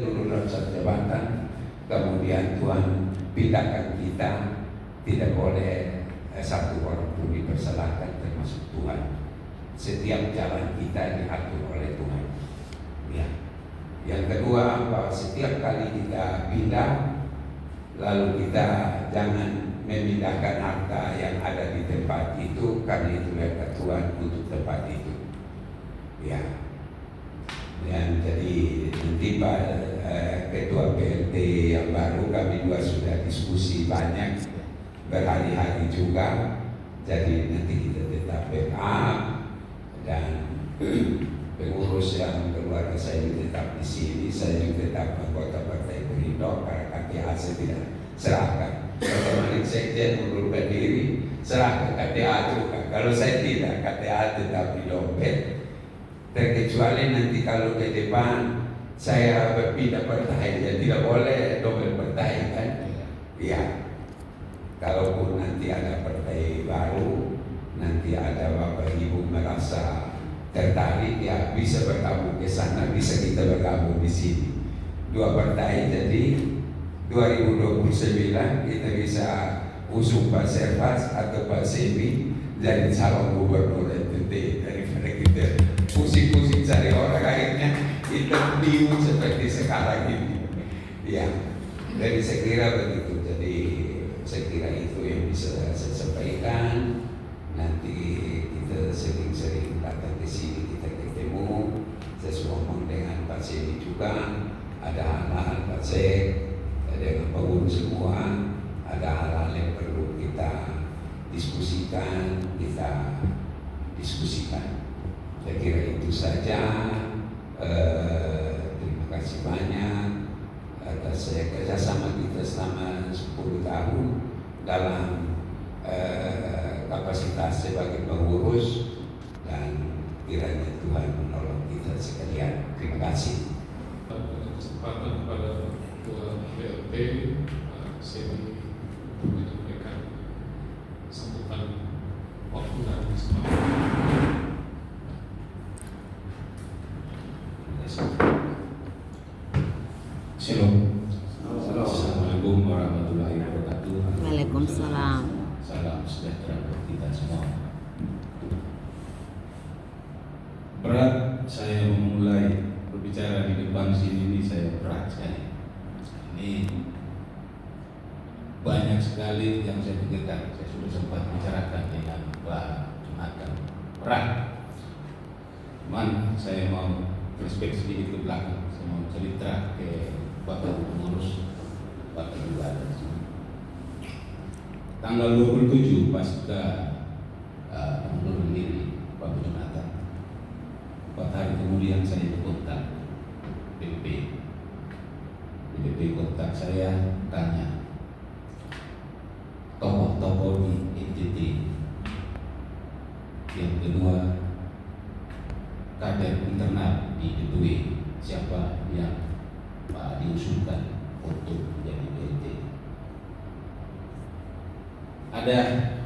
urusan jabatan, kemudian Tuhan pindahkan kita, tidak boleh satu orang pun dipersalahkan termasuk Tuhan. Setiap jalan kita diatur oleh Tuhan. Ya. Yang kedua, bahwa setiap kali kita pindah, lalu kita jangan memindahkan harta yang ada di tempat itu, karena itu berkat Tuhan untuk tempat itu. Ya. Dan jadi nanti Pak Ketua PLT yang baru, kami dua sudah diskusi banyak berhari-hari juga. Jadi nanti kita tetap backup, dan pengurus yang keluarga saya juga tetap di sini. Saya juga tetap anggota Partai Perindo, karena KTA saya tidak serahkan. Kalau Malik Sekjen mengundurkan diri, serahkan KTA juga. Kalau saya tidak, KTA tetap di dompet. Terkecuali nanti kalau ke depan saya berpindah partai, ya tidak boleh double partai kan? Ya, kalaupun nanti ada partai baru, nanti ada Bapak Ibu merasa tertarik, ya bisa bergabung ke sana, bisa kita bergabung di sini. Dua partai, jadi 2029 kita bisa usung Pak Servas atau Pak Sebi jadi calon gubernur NTT, daripada kita pusing-pusing cari orang, akhirnya kita bingung seperti sekarang ini. Ya, jadi saya kira begitu. Jadi saya kira itu yang bisa saya sampaikan. Nanti kita sering-sering datang ke sini, kita ketemu. Saya ngomong dengan Pak Seni juga. Ada hal-hal Pak Sek, dengan pengurus semua, ada hal-hal yang perlu kita diskusikan, Saya kira itu saja. Terima kasih banyak atas kerjasama kita selama 10 tahun dalam kapasitas sebagai pengurus, dan kiranya Tuhan menolong kita sekalian. Terima kasih. Kesempatan kepada Ketua PLT Seni menyampaikan sambutan waktu dan kesempatan. Shalom. Assalamualaikum warahmatullahi wabarakatuh. Waalaikumsalam. Salam sejahtera buat kita semua. Berat saya memulai berbicara di depan sini, ini saya berat sekali. Ini banyak sekali yang saya pikirkan. Saya sudah sempat bicarakan dengan Pak Jonathan. Berat. Cuman saya mau flashback sedikit ke belakang. Saya mau cerita ke Bapak pengurus, Bapak juga ada di sini. Tanggal 27 pasca mengundurkan diri Bapak Jonathan, 4 hari kemudian saya dikontak BP. BP kontak saya, tanya tokoh-tokoh di NTT. Yang kedua, kader internal di DPW, siapa yang diusulkan untuk menjadi PLT. Ada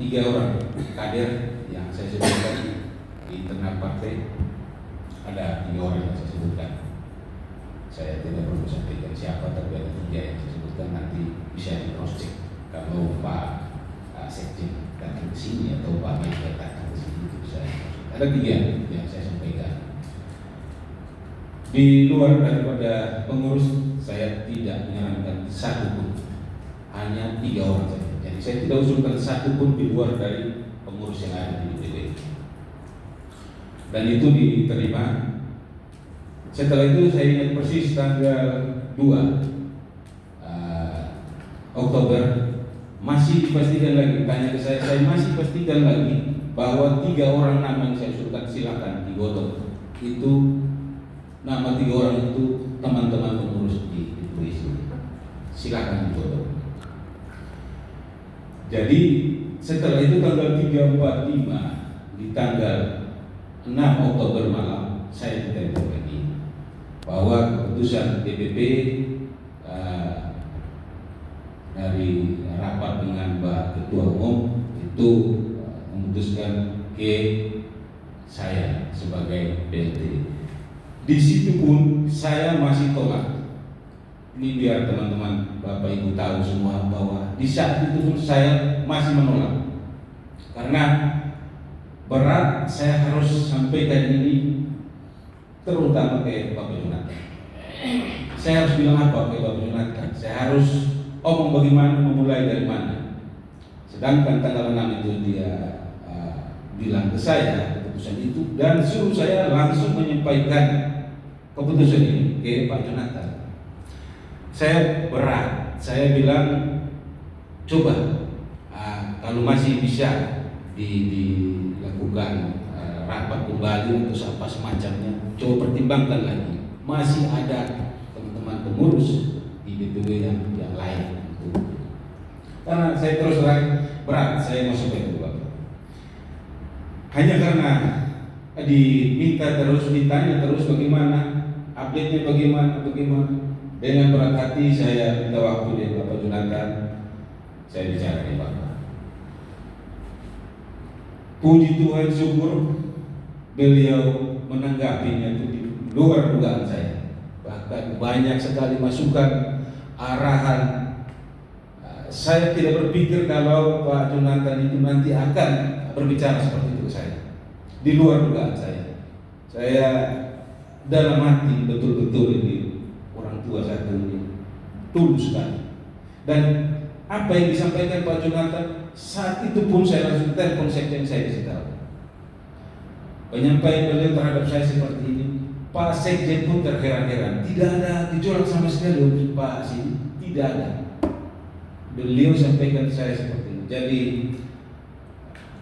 3 orang kader yang saya sebutkan di internal partai. Ada 3 orang yang saya sebutkan. Saya tidak perlu sampaikan siapa, tapi ada 3 yang saya sebutkan, nanti bisa di cross check. Kalau Pak Sekjen datang ke sini atau Pak Mega datang ke sini, itu bisa di cross check. Ada 3 yang saya sampaikan. Di luar daripada pengurus, saya tidak menyarankan satu pun, hanya 3 orang saja. Jadi saya tidak usulkan satu pun di luar dari pengurus yang ada di DPW. Dan itu diterima. Setelah itu saya ingat persis tanggal 2 Oktober masih dipastikan lagi, tanya ke saya masih pastikan lagi bahwa 3 orang nama yang saya usulkan silakan digodok. Itu nama 3 orang itu teman-teman pengurus di sini, silakan digodok. Jadi setelah itu tanggal 3, 4, 5, di tanggal 6 Oktober malam saya ditelepon lagi bahwa keputusan DPP dari rapat dengan Mbak Ketua Umum itu memutuskan ke saya sebagai PLT. Di situ pun saya masih tolak Ini biar teman-teman Bapak Ibu tahu semua bahwa di saat itu pun saya masih menolak. Karena berat saya harus sampaikan ini terutama ke Bapak Jonathan. Saya harus bilang apa ke Bapak Jonathan? Saya harus omong bagaimana, memulai dari mana. Sedangkan tanggal 6 itu dia bilang ke saya keputusan itu dan suruh saya langsung menyampaikan keputusan ini ke Pak Jonathan. Saya berat, saya bilang coba kalau masih bisa dilakukan rapat kembali untuk apa semacamnya, coba pertimbangkan lagi. Masih ada teman-teman pengurus di BPW yang lain. Karena saya terus terang berat, saya masuk ke Bapak. Hanya karena diminta terus, ditanya terus bagaimana, update-nya bagaimana. Dengan berat hati saya minta waktu dengan Bapak Jonathan, saya bicara dengan Bapak. Puji Tuhan, syukur beliau menanggapinya itu di luar dugaan saya. Bahkan banyak sekali masukan, arahan. Saya tidak berpikir kalau Pak Jonathan itu nanti akan berbicara seperti itu ke saya. Di luar dugaan saya. Saya dalam hati betul-betul ini orang tua satu ini tulus sekali. Dan apa yang disampaikan Pak Jonathan saat itu pun saya langsung telepon sekjen saya kasih tahu. Penyampaian beliau terhadap saya seperti ini. Pak sekjen pun terheran-heran. Tidak ada gejolak sama sekali Pak sini, tidak ada. Beliau sampaikan ke saya seperti ini. Jadi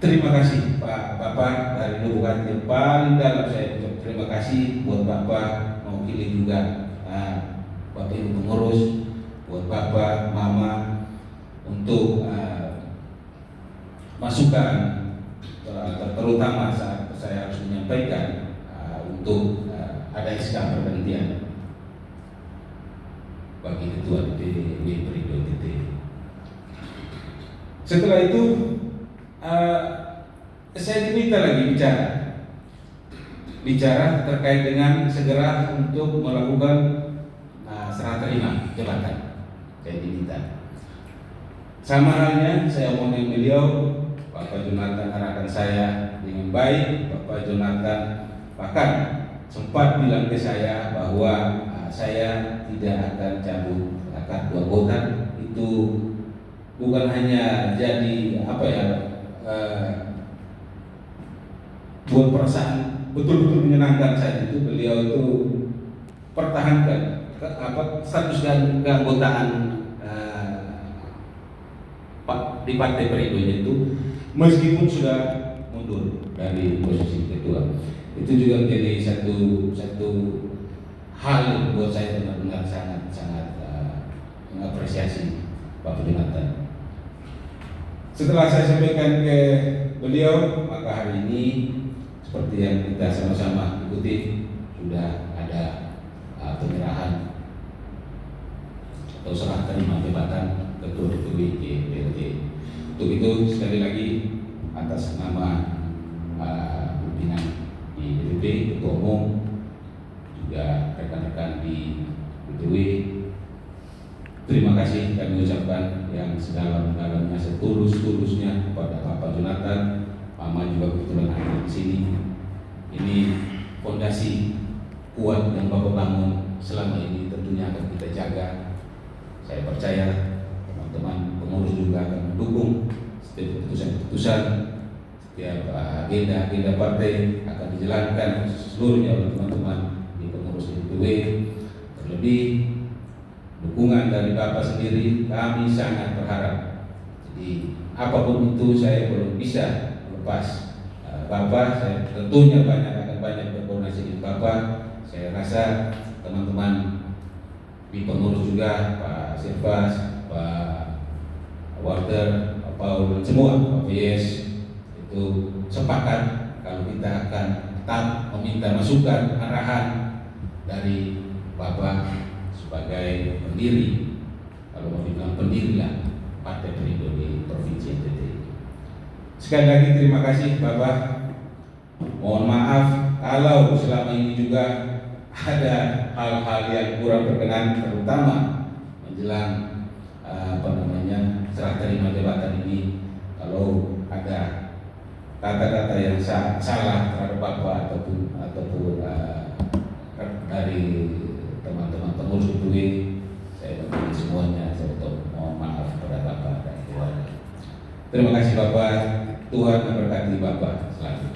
terima kasih Pak Bapak dari lubuk hati yang paling dalam saya ucap terima kasih buat Bapak mewakili juga Bapak Ibu pengurus, buat Bapak, Mama untuk masukan terutama saat saya harus menyampaikan untuk ada SK pergantian bagi ketua DPW Perindo TT. Setelah itu saya diminta lagi bicara terkait dengan segera untuk melakukan serah terima jabatan. Saya diminta. Sama halnya saya omongin beliau, Bapak Jonathan arahkan saya dengan baik. Bapak Jonathan bahkan sempat bilang ke saya bahwa saya tidak akan cabut kartu anggota. Itu bukan hanya jadi buat perasaan betul-betul menyenangkan saat itu. Beliau itu pertahankan status keanggotaan di Partai Perindo itu meskipun sudah mundur dari posisi ketua. Itu juga menjadi satu hal yang buat saya benar-benar sangat mengapresiasi Pak Jonathan. Setelah saya sampaikan ke beliau, maka hari ini seperti yang kita sama-sama ikuti sudah ada penyerahan atau serah terima jabatan Ketua DPW PLT. Untuk itu sekali lagi atas nama pimpinan di DPW, Ketua Umum, juga rekan-rekan di DPW, terima kasih kami ucapkan yang sedalam-dalamnya, setulus-tulusnya kepada Bapak Jonathan. Mama juga kebetulan ada di sini. Ini fondasi kuat yang Bapak bangun selama ini tentunya akan kita jaga. Saya percaya teman-teman pengurus juga akan mendukung setiap keputusan-keputusan, setiap agenda-agenda partai akan dijalankan seluruhnya oleh teman-teman di pengurus DPW. Terlebih dukungan dari Bapak sendiri kami sangat berharap. Jadi apapun itu saya belum bisa lepas Bapak. Saya tentunya akan banyak berkoordinasi dengan Bapak. Saya rasa teman-teman di pengurus juga, Pak Sirfas, Pak Walter, Pak Paul, dan semua Pak PS itu sepakat kalau kita akan tetap meminta masukan, arahan dari Bapak sebagai pendiri, kalau mau dibilang pendiri lah Partai Perindo di Provinsi NTT. Sekali lagi terima kasih Bapak. Mohon maaf kalau selama ini juga ada hal-hal yang kurang berkenan, terutama menjelang serah terima jabatan ini. Kalau ada kata-kata yang salah terhadap Bapak ataupun dari teman-teman pengurus UPW, saya mengikuti semuanya. Saya mohon maaf kepada Bapak dan keluarga. Terima kasih Bapak. Tuhan memberkati Bapak selalu.